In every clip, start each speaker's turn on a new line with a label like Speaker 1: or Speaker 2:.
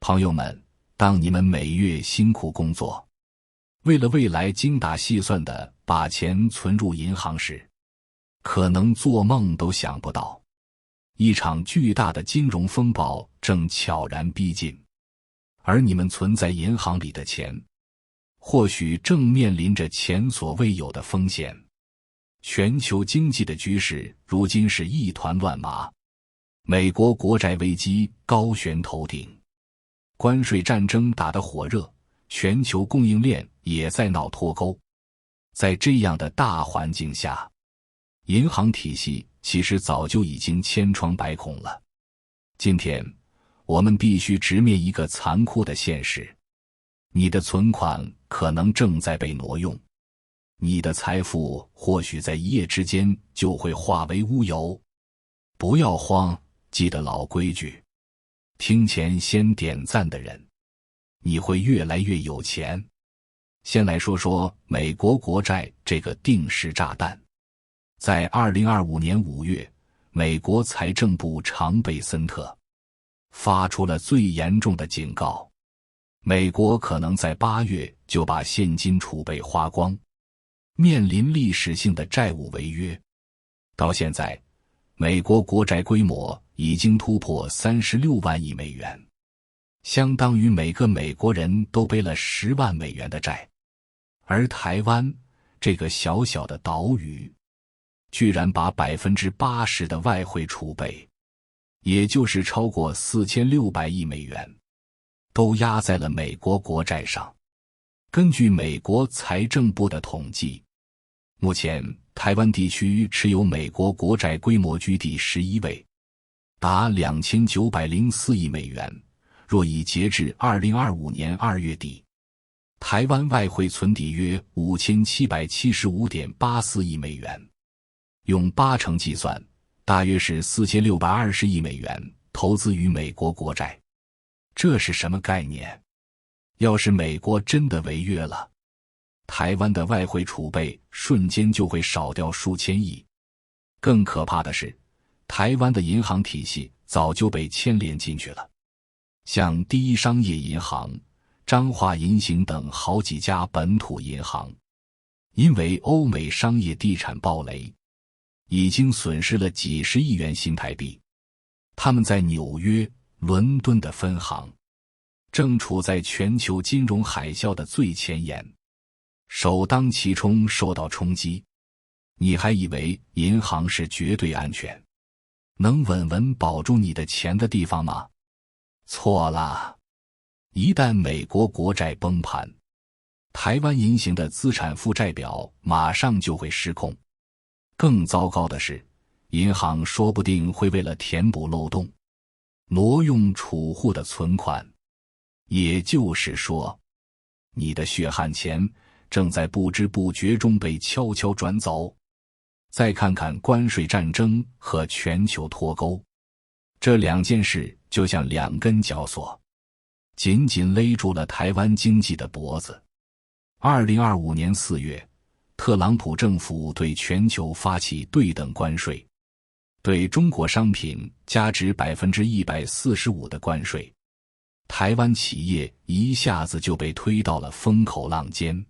Speaker 1: 朋友们，当你们每月辛苦工作，为了未来精打细算地把钱存入银行时，可能做梦都想不到，一场巨大的金融风暴正悄然逼近，而你们存在银行里的钱，或许正面临着前所未有的风险。全球经济的局势如今是一团乱麻，美国国债危机高悬头顶，关税战争打得火热，全球供应链也在闹脱钩。在这样的大环境下，银行体系其实早就已经千疮百孔了。今天，我们必须直面一个残酷的现实：你的存款可能正在被挪用，你的财富或许在一夜之间就会化为乌有。不要慌，记得老规矩，听钱先点赞的人，你会越来越有钱。先来说说美国国债这个定时炸弹。在2025年5月，美国财政部长贝森特发出了最严重的警告，美国可能在8月就把现金储备花光，面临历史性的债务违约。到现在，美国国债规模已经突破36万亿美元，相当于每个美国人都背了10万美元的债。而台湾这个小小的岛屿，居然把80%的外汇储备，也就是超过4600亿美元，都压在了美国国债上。根据美国财政部的统计，目前台湾地区持有美国国债规模居第11位，达2904亿美元。若以截至2025年2月底，台湾外汇存底约5775.84亿美元，用80%计算，大约是4620亿美元投资于美国国债。这是什么概念？要是美国真的违约了，台湾的外汇储备瞬间就会少掉数千亿。更可怕的是，台湾的银行体系早就被牵连进去了，像第一商业银行、彰化银行等好几家本土银行，因为欧美商业地产暴雷，已经损失了几十亿元新台币。他们在纽约、伦敦的分行，正处在全球金融海啸的最前沿，首当其冲受到冲击。你还以为银行是绝对安全，能稳稳保住你的钱的地方吗？错了。一旦美国国债崩盘，台湾银行的资产负债表马上就会失控。更糟糕的是，银行说不定会为了填补漏洞，挪用储户的存款。也就是说，你的血汗钱正在不知不觉中被悄悄转走。再看看关税战争和全球脱钩，这两件事就像两根绞索，紧紧勒住了台湾经济的脖子。2025年4月，特朗普政府对全球发起对等关税，对中国商品加值 145% 的关税，台湾企业一下子就被推到了风口浪尖，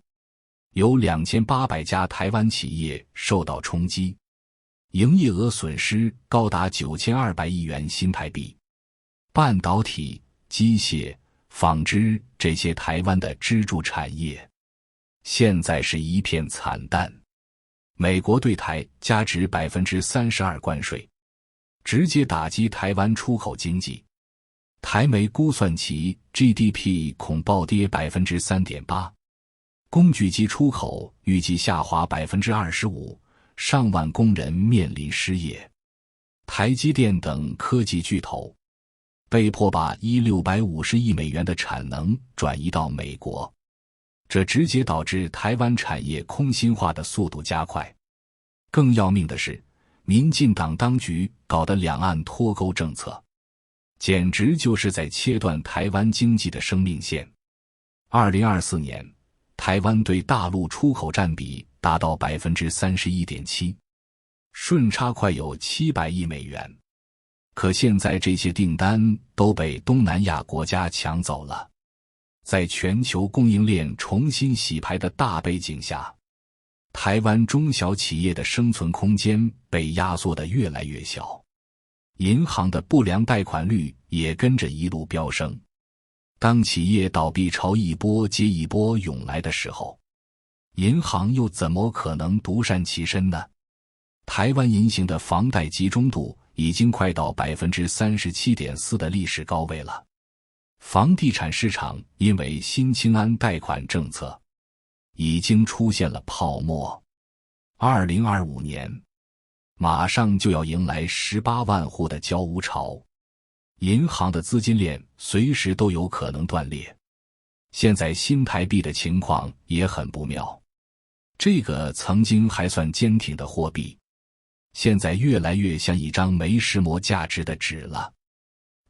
Speaker 1: 有2800家台湾企业受到冲击，营业额损失高达9200亿元新台币。半导体、机械、纺织这些台湾的支柱产业，现在是一片惨淡。美国对台加值 32% 关税，直接打击台湾出口经济。台媒估算其 GDP 恐暴跌 3.8%， 工具机出口预计下滑 25%， 上万工人面临失业。台积电等科技巨头被迫把650亿美元的产能转移到美国，这直接导致台湾产业空心化的速度加快。更要命的是，民进党当局搞的两岸脱钩政策，简直就是在切断台湾经济的生命线。2024年，台湾对大陆出口占比达到 31.7%， 顺差快有700亿美元。可现在这些订单都被东南亚国家抢走了。在全球供应链重新洗牌的大背景下，台湾中小企业的生存空间被压缩得越来越小，银行的不良贷款率也跟着一路飙升。当企业倒闭潮一波接一波涌来的时候，银行又怎么可能独善其身呢？台湾银行的房贷集中度已经快到 37.4% 的历史高位了。房地产市场因为新青安贷款政策已经出现了泡沫。2025年马上就要迎来18万户的交屋潮，银行的资金链随时都有可能断裂。现在新台币的情况也很不妙，这个曾经还算坚挺的货币，现在越来越像一张没什么价值的纸了。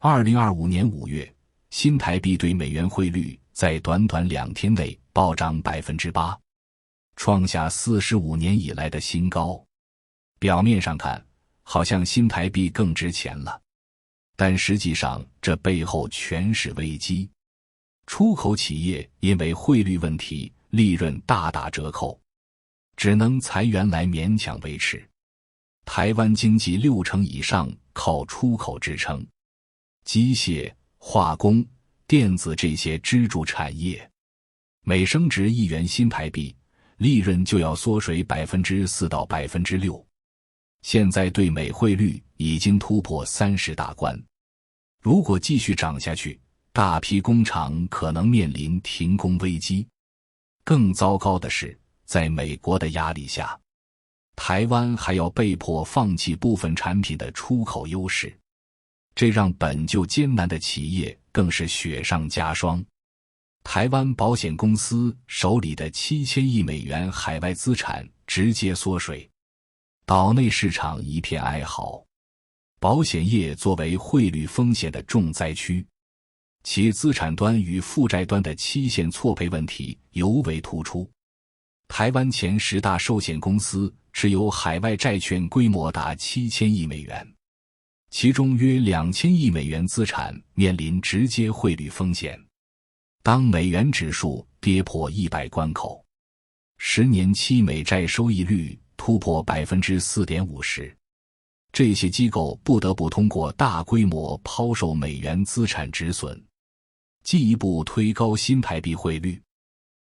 Speaker 1: 2025年5月，新台币对美元汇率在短短2天内暴涨 8%， 创下45年以来的新高。表面上看，好像新台币更值钱了，但实际上这背后全是危机。出口企业因为汇率问题，利润大打折扣，只能裁员来勉强维持。台湾经济60%以上靠出口支撑，机械、化工、电子这些支柱产业，每升值1元新台币，利润就要缩水 4% 到 6%。现在对美汇率已经突破30大关，如果继续涨下去，大批工厂可能面临停工危机。更糟糕的是，在美国的压力下，台湾还要被迫放弃部分产品的出口优势，这让本就艰难的企业更是雪上加霜。台湾保险公司手里的7000亿美元海外资产直接缩水，岛内市场一片哀嚎。保险业作为汇率风险的重灾区，其资产端与负债端的期限错配问题尤为突出。台湾前10大寿险公司持有海外债券规模达7000亿美元，其中约2000亿美元资产面临直接汇率风险。当美元指数跌破100关口，10年期美债收益率突破 4.5% 时，这些机构不得不通过大规模抛售美元资产止损，进一步推高新台币汇率。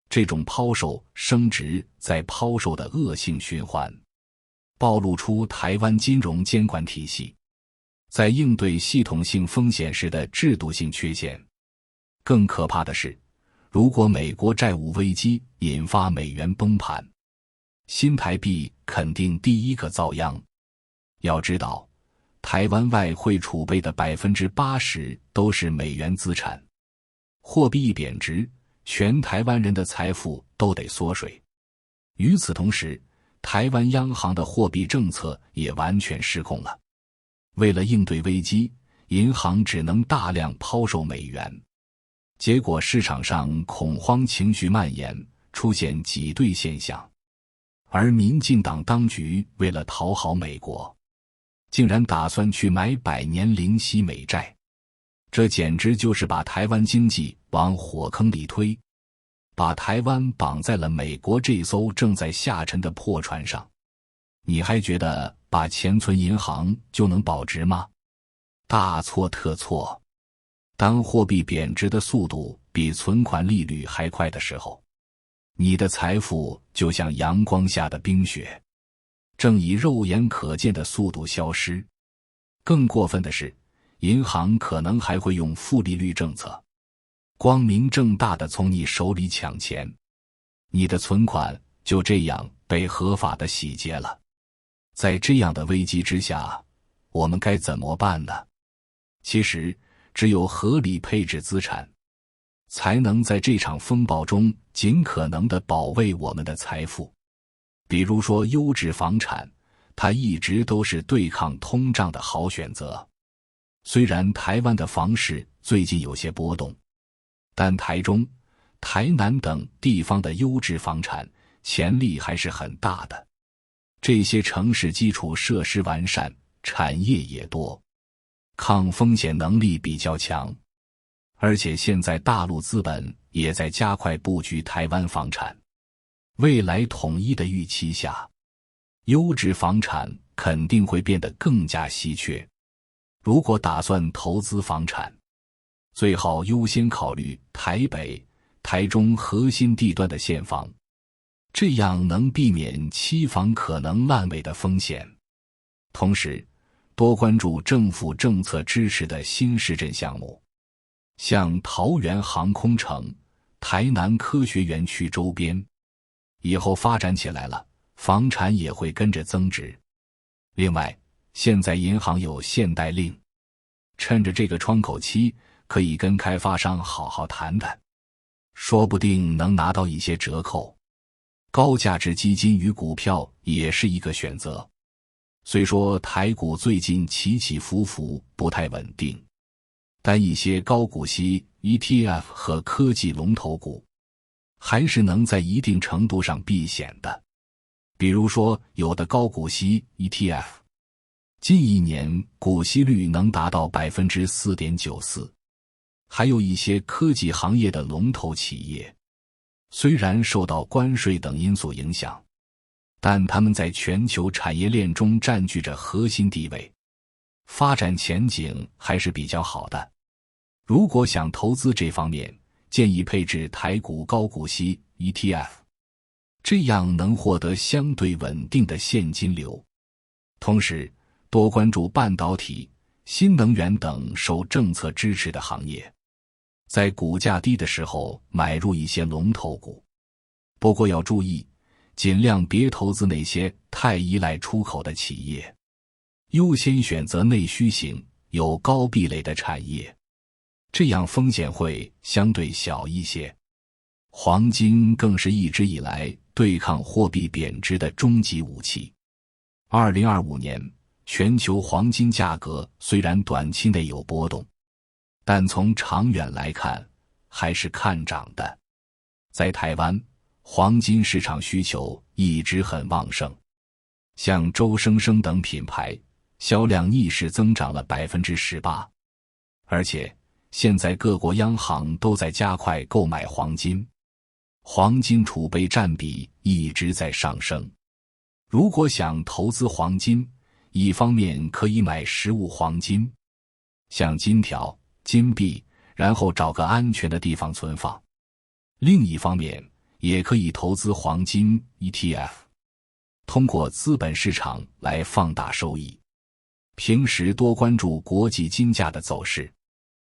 Speaker 1: 这种抛售升值再抛售的恶性循环，暴露出台湾金融监管体系在应对系统性风险时的制度性缺陷。更可怕的是，如果美国债务危机引发美元崩盘，新台币肯定第一个遭殃。要知道，台湾外汇储备的 80% 都是美元资产，货币一贬值，全台湾人的财富都得缩水。与此同时，台湾央行的货币政策也完全失控了。为了应对危机，银行只能大量抛售美元，结果市场上恐慌情绪蔓延，出现挤兑现象。而民进党当局为了讨好美国，竟然打算去买100年零息美债，这简直就是把台湾经济往火坑里推，把台湾绑在了美国这艘正在下沉的破船上。你还觉得把钱存银行就能保值吗？大错特错。当货币贬值的速度比存款利率还快的时候，你的财富就像阳光下的冰雪，正以肉眼可见的速度消失。更过分的是，银行可能还会用负利率政策，光明正大地从你手里抢钱，你的存款就这样被合法地洗劫了。在这样的危机之下，我们该怎么办呢？其实，只有合理配置资产，才能在这场风暴中尽可能地保卫我们的财富。比如说优质房产，它一直都是对抗通胀的好选择。虽然台湾的房市最近有些波动，但台中、台南等地方的优质房产潜力还是很大的。这些城市基础设施完善，产业也多，抗风险能力比较强。而且现在大陆资本也在加快布局台湾房产。未来统一的预期下，优质房产肯定会变得更加稀缺。如果打算投资房产，最好优先考虑台北、台中核心地段的现房，这样能避免期房可能烂尾的风险。同时，多关注政府政策支持的新市镇项目，像桃园航空城、台南科学园区周边，以后发展起来了，房产也会跟着增值。另外，现在银行有限贷令，趁着这个窗口期，可以跟开发商好好谈谈，说不定能拿到一些折扣。高价值基金与股票也是一个选择。虽说台股最近起起伏伏不太稳定，但一些高股息 ETF 和科技龙头股还是能在一定程度上避险的。比如说有的高股息 ETF 近一年股息率能达到 4.94%， 还有一些科技行业的龙头企业，虽然受到关税等因素影响，但他们在全球产业链中占据着核心地位，发展前景还是比较好的。如果想投资这方面，建议配置台股高股息 ETF， 这样能获得相对稳定的现金流。同时，多关注半导体、新能源等受政策支持的行业，在股价低的时候买入一些龙头股。不过要注意，尽量别投资那些太依赖出口的企业，优先选择内需型、有高壁垒的产业，这样风险会相对小一些。黄金更是一直以来对抗货币贬值的终极武器。2025年，全球黄金价格虽然短期内有波动，但从长远来看还是看涨的。在台湾，黄金市场需求一直很旺盛，像周生生等品牌销量逆势增长了 18%。 而且现在各国央行都在加快购买黄金，黄金储备占比一直在上升。如果想投资黄金，一方面可以买实物黄金，像金条、金币，然后找个安全的地方存放；另一方面也可以投资黄金 ETF， 通过资本市场来放大收益。平时多关注国际金价的走势，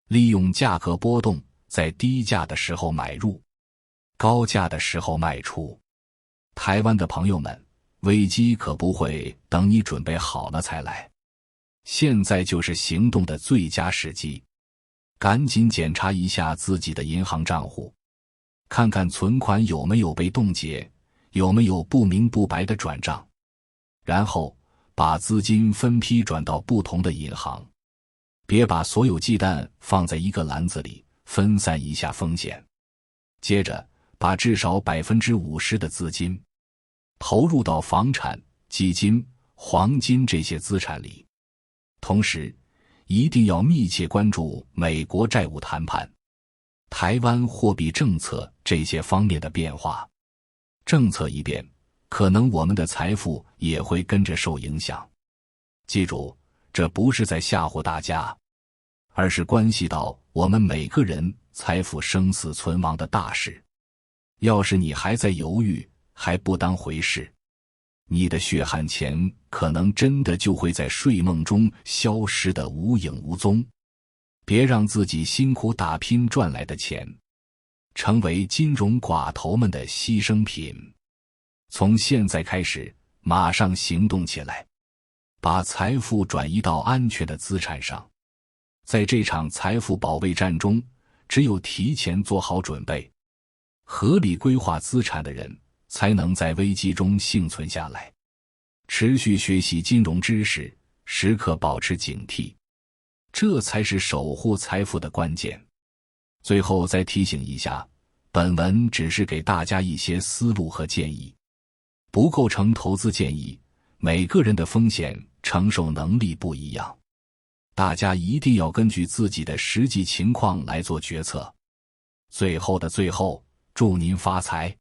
Speaker 1: 利用价格波动，在低价的时候买入，高价的时候卖出。台湾的朋友们，危机可不会等你准备好了才来，现在就是行动的最佳时机。赶紧检查一下自己的银行账户，看看存款有没有被冻结，有没有不明不白的转账，然后把资金分批转到不同的银行，别把所有鸡蛋放在一个篮子里，分散一下风险。接着把至少 50% 的资金投入到房产、基金、黄金这些资产里，同时一定要密切关注美国债务谈判、台湾货币政策这些方面的变化。政策一变，可能我们的财富也会跟着受影响。记住，这不是在吓唬大家，而是关系到我们每个人财富生死存亡的大事。要是你还在犹豫，还不当回事，你的血汗钱可能真的就会在睡梦中消失得无影无踪。别让自己辛苦打拼赚来的钱成为金融寡头们的牺牲品。从现在开始，马上行动起来，把财富转移到安全的资产上。在这场财富保卫战中，只有提前做好准备，合理规划资产的人才能在危机中幸存下来。持续学习金融知识，时刻保持警惕，这才是守护财富的关键。最后再提醒一下，本文只是给大家一些思路和建议，不构成投资建议，每个人的风险承受能力不一样。大家一定要根据自己的实际情况来做决策。最后的最后，祝您发财。